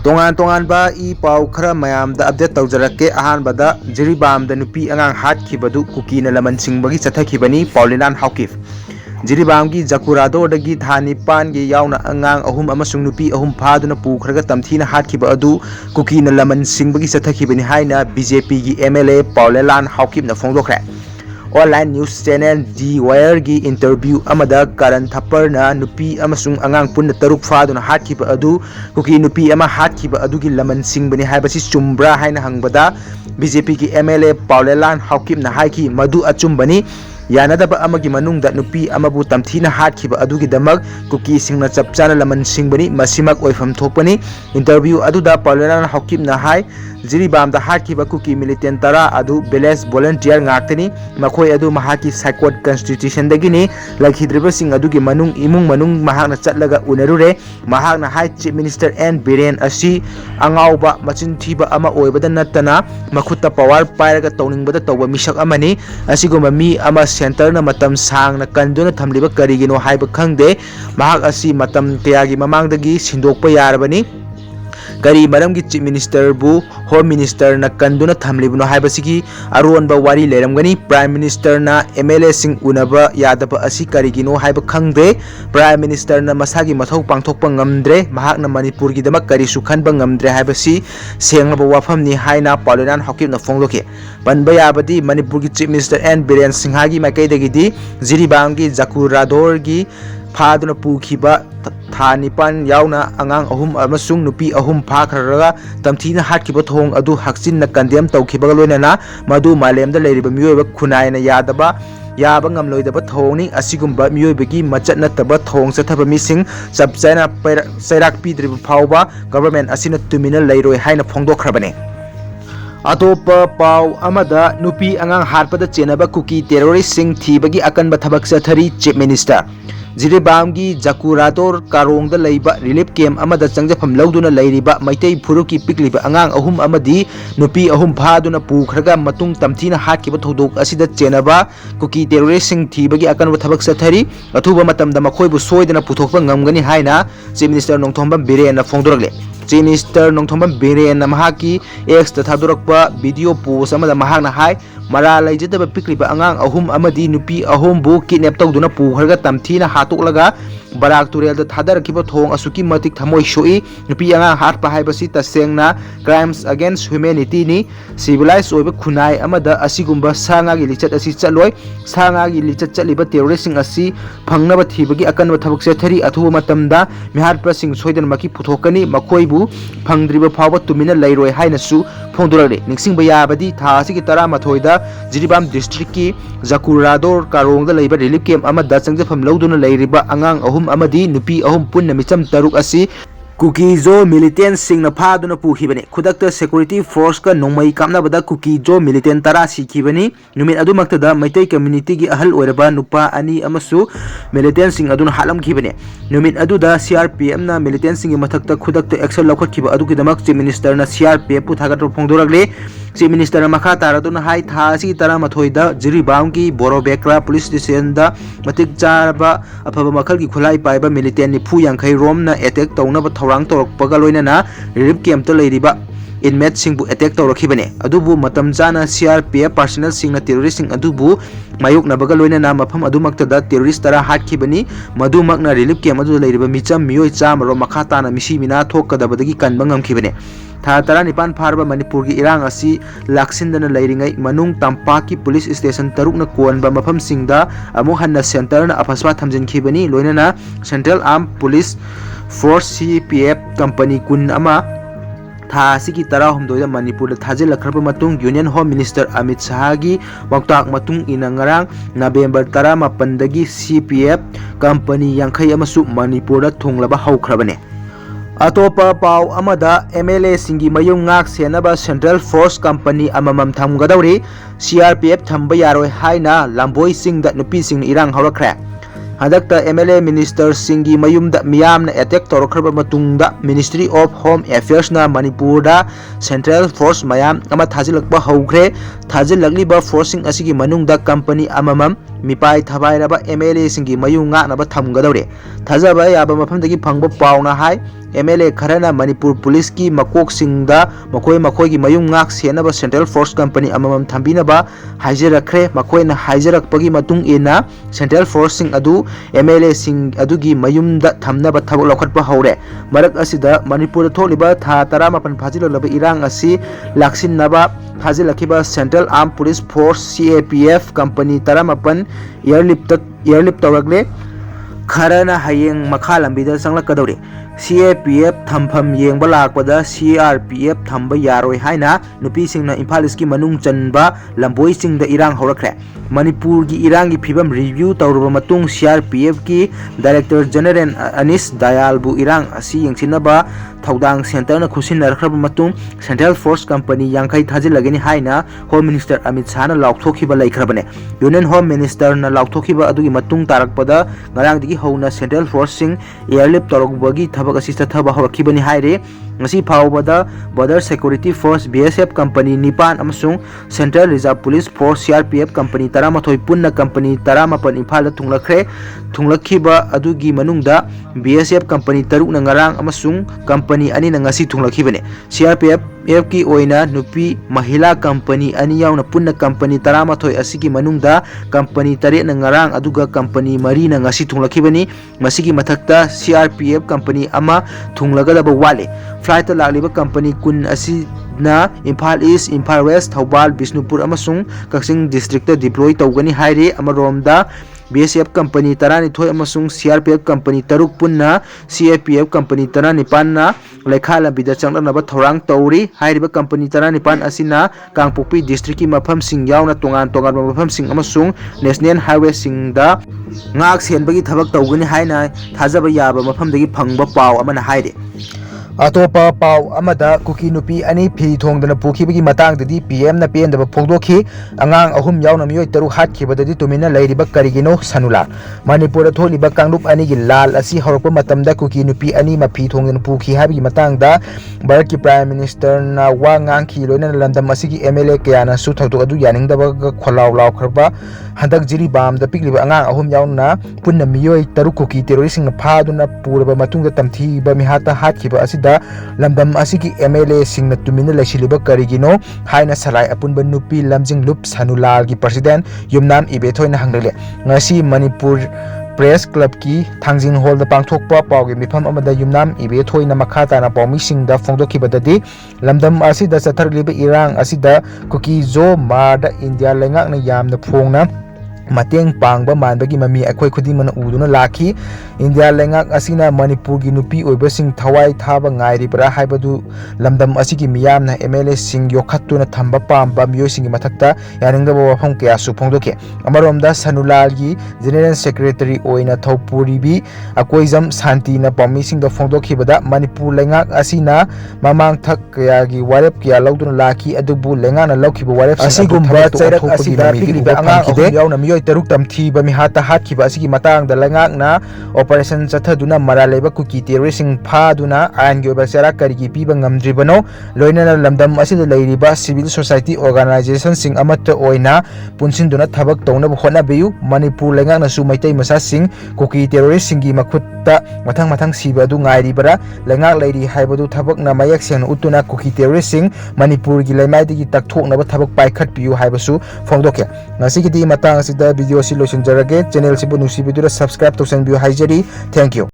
Tongan ba pau khara mayam da update tawjarake ahanbada Jiribamda Nupi angng hatkhibadu Kukina Laman singbagi chathakhibani Paolinlal Jiribamgi Jakuradordagi thani pangi yauna angng ahum amasung nupi ahum phaduna pukhraga tamthina hatkibadu Kukina Laman singbagi chathakhibani haina BJP gi MLA Paolinlal na phongdokre. Online news channel The Wire gi interview amada Karan Thapparna nupi amasung angang punna taruk phaduna hatkiba adu kuki nupi ama hatkiba adugi laman singbani haibasi chumbra haina hangbada BJP gi MLA Paolinlal na haiki madu achumbani yanadaba amagi manungda nupi amabu tamthina hatkiba adugi damak kuki singna chapchana laman singbani masimak oifam thopani interview aduda Paolinlal na hai Jiribamda hatkiba kuki militant tara adu village volunteer ngaktani makhoi adu mahaki Saikot constitution dagini lakhidriba sing adugi manung imung mahakna chatlaga unarure mahakna hai chief minister N Biren asi angauba machin thiba ama oibada natana makhutta power pairaga tawningbada tawba misak amani asiguma mi ama center na matam sangna kanduna thamliba karigino haiba khangde mahak asi matam tayagi mamangdagi sindokpa yarabani Kari maramgi chief minister bu home minister na kanduna thamlibuno haibasigi aronba wari leramgani prime minister na MLA sing unaba yadaba asi karigino haiba khangde prime minister na masagi mathau pangthokpa ngamdre mahakna manipur gi damak kari sukhanba ngamdre haibasi senglaba wafamni haina Paolinlal na phongloke panba yabadi manipur gi chief minister N Biren Singhagi makaidagidi Jiribamgi Jakurador gi phaduna pukhiba thanipan yauna angang ahum amasung nupi ahum phakhraga tamthina hatkiba thong adu hakchinna kandem tawkhiba loinana madu malemda leiriba miyoiba khunaina yaba ngamloidaba thongni asigumba miyoibagi machat nataba thong chathaba mising sabchaina sairak pidriba phawba government asina tumina leiroi haina phongdokhrabane Atopa pau amada nupi angang hatpada chenaba kuki terrorist sing thibagi akanba thabak chathari chief minister Jiribamgi Jakurador Karongda leiba relief camp amada changjafam lauduna leiriba maitai phuruki pikliba angang ahum amadi nupi ahum phaduna pukhraga matung tamthina hatkiba thodok asida chenaba kuki terrorist sing thibagi akanba thabak chathari athuba matamda makhoibu soidana puthokpa ngamgani haina chief minister Nongthomba Biren na phongdorakle chief minister Nongthomba Biren na mahaki X ta thadorakpa video post amada mahakna hai mara laijadaba pikliba angang ahum amadi nupi ahum bu kidnap tawduna pukhraga tamthina hatoklaga barak turel da thadarakiba thong asuki matik thamoi soi nupi angang hatpa haibasi tasengna crimes against humanity ni civilized oiba khunai amada asigumba sanga gi lichat asi chaloi sanga gi lichat chaliba terrorist sing asi phangnaba thibagi akanwa thabak chathari athuba matamda mihatpa sing soidan maki puthokani makoibu phangdriba phawba tumina leiroi hainasu phongdurale ningsingba yabadi tha asigi 13 da Jiribam district ki Jakurador Karongda leiba relief camp amada changjafam lauduna leiriba angang ahum amadi nupi ahum punna micham taruk asi Kuki Jo militant sing na phaduna pukhibani khudakta security force ka nongmai kamnabada Kuki Jo militant tara sikhibani numit adumakta da maitai community gi ahal oiraba nupa ani amasu militant sing aduna halamkhibani numit aduda CRPM na militant sing gi mathakta khudakta action laukhatkiba aduki damak chief minister na CRPF pu thagatro phongdorakle chief minister makha taraduna hai tha si tara mathoida Jiribamgi Borobekra police station da matik jaraba afaba makhal gi khulai paiba militant ni phu yangkhai rom na attack tawnaba thorang torokpaga loinana relief camp to leiriba inmate singbu attack tawrakhibane adubu matam jana CRPF personnel singna terrorist sing adubu mayuk nabaga loinana mafam adumakta da terrorist tara hatkhibani madumakna relief camp adu leiriba micham miyoi chamaro makha tana misi mina thokkadabadagi kanba ngamkhibane tha 19 pharba manipur gi irang asi laksindana leiringai manung tampaki police station tarukna konba mafam singda amu hanna center na apaswa thamjinkhibani loinana central armed police force CPF company kun ama tha sigi tara humdoida manipur da thajilakhraba matung union home minister Amit Shah gi waktak matung inangarang November 18 dagi CPF company yangkhai amasu manipur da thonglaba haukrabane Atopa pau amada MLA singi mayung ngak senaba Central Force Company amamam thamgadawri CRPF thamba yaroi haina lamboi sing da nupi sing irang haurakre hadakta MLA minister singi mayumda miyamna attack torokhraba matungda Ministry of Home Affairs na Manipur da Central Force mayam ama thajilakba haukhre thajilakliba forcing asigi manungda company amamam mipai thabairaba MLA singi mayu ngaknaba thamgadore thajaba yaba mafamdagi phangba pauna hai MLA kharana Manipur Police ki makok singda makoi gi mayung ngak senaba Central Force Company amamam thambinaba haijarakre makoina haijarakpagi matung ina Central Force sing adu MLA sing adugi mayumda thamnaba thabak lokhatpa haure marak asida Manipur tholiba tha 18 phajilolaba irang asi laksinnaba thajilakhiba Central Armed Police Force CAPF Company 18 airlift tawragle kharana hayeng makha lambida sanglakadore CAPF thampham yengba lakpada CRPF thamba yaroi haina nupi singna Imphal East ki manung chanba lamboi singda irang horakre Manipur gi irang gi phibam review tawruba matung CRPF ki Director General Anis Dayal bu irang asi yengsinaba thaudang center na khusinarkhaba matung Central Force Company yangkai thajilageni haina Home Minister Amit Shah na laukthokiba laikhrabane Union Home Minister na laukthokiba adugi matung tarakpada ngarang digi hona Central Force sing airlift tawrubagi thabak asista thaba horakibani haire ngasi phawbada Border Security Force BSF Company 9 amasung Central Reserve Police Force CRPF Company 13 punna Company 14 Imphal da thunglakhiba adugi manungda BSF Company 3 na ngarang amasung Company ani na ngasi thunglakibane CRPF ki oina nupi mahila company ani yauna punna company 13 asigi manungda company 3 na ngarang aduga company 3 na ngasi thunglakibani masigi mathakta CRPF company ama thunglagadaba wale flight lagliba company kun asi na Imphal East, Imphal West, Thoubal, Bishnupur amasung Kaksing district ta deploy tawgani haire amaromda BSF company 12 amasung CRPF company 3 punna CAPF company 19 na lekhala bida changnaba thorang tawri hairiba company 19 asina Kangpokpi district ki mafam sing yauna tongan mafam sing amasung national highway sing da ngak senbagi thabak tawgani haina thajaba yaba mafamdagi phangba paw amana haire Atopa Pau Amada Kuki Nupi Ani Pi Thongdana Pukibagi Matangdadi PM na PN Fogdoki Angang Ahum Yauna Miyoi Taru Hatkibadadi Tumina Lairiba Karigino Sanula Manipur Tholiba Kanglup Ani gi Lal Asi Horokpa Matamda Kuki Nupi Ani Mapi Thongdana Puki Habi Matangda Bharatki Prime Minister na wa ngangki loina landam asigi MLA kayana su thawdok adu yaningdaba kholaw law kharba handak Jiribamda pikliba angang ahum yauna punna miyoi taru kuki terrorist na phaduna puraba matungda tamthiba mihata hatkiba asida landam asigi MLA singna tumina laisiliba karigino haina salai apunba nupi lamjing lup sanulal gi president yumnam ibethoina hangle ngasi Manipur Press Club ki Thangjing Hall da pangthokpa pawgi mifam amada yumnam ibe thoina makhata na pawmising da phongdokhibadadi lamdam asida chatharliba irang asida kuki zo marda India lengak na yamna phongna mateng pangba manbagi mami akhoi khuding mana uduna lakhi India lengak asina Manipur gi nupi oibasing thawai thaba ngairi bra haibadu lamdam asigi miyam na MLA sing yokhatuna thamba pamba miyo singi mathakta yaningda wafam kya su phongdoke amaromda Sanulal gi General Secretary oina Thopuribi akoizam Santi na pami sing da phongdokhibada Manipur lengak asina mamang thak kya gi warep kya lauduna lakhi adubu lengak na laukhiba warep asigumba chairak asida pikliba anga yauna miyo taruk tamthiba mihata hatkiba asigi matangda lengak na operation chathaduna maraleba kuki terroristing phaduna ain gi oba sera karigi piba ngamdribano loinana lamdam asida leiriba civil society organization sing amata oina punsinduna thabak tawna hotna beyu Manipur lengak na su maitai masa sing kuki terroristing gi makhutta mathang siba du ngairi bara lengak leiri haibadu thabak na mayak seng utuna kuki terroristing Manipur gi laimaidi gi takthokna ba thabak paikhat piu haibasu phongdoke ngasi gi matang asida video si losin jarage channel sibu nusi video subscribe to send view haijari thank you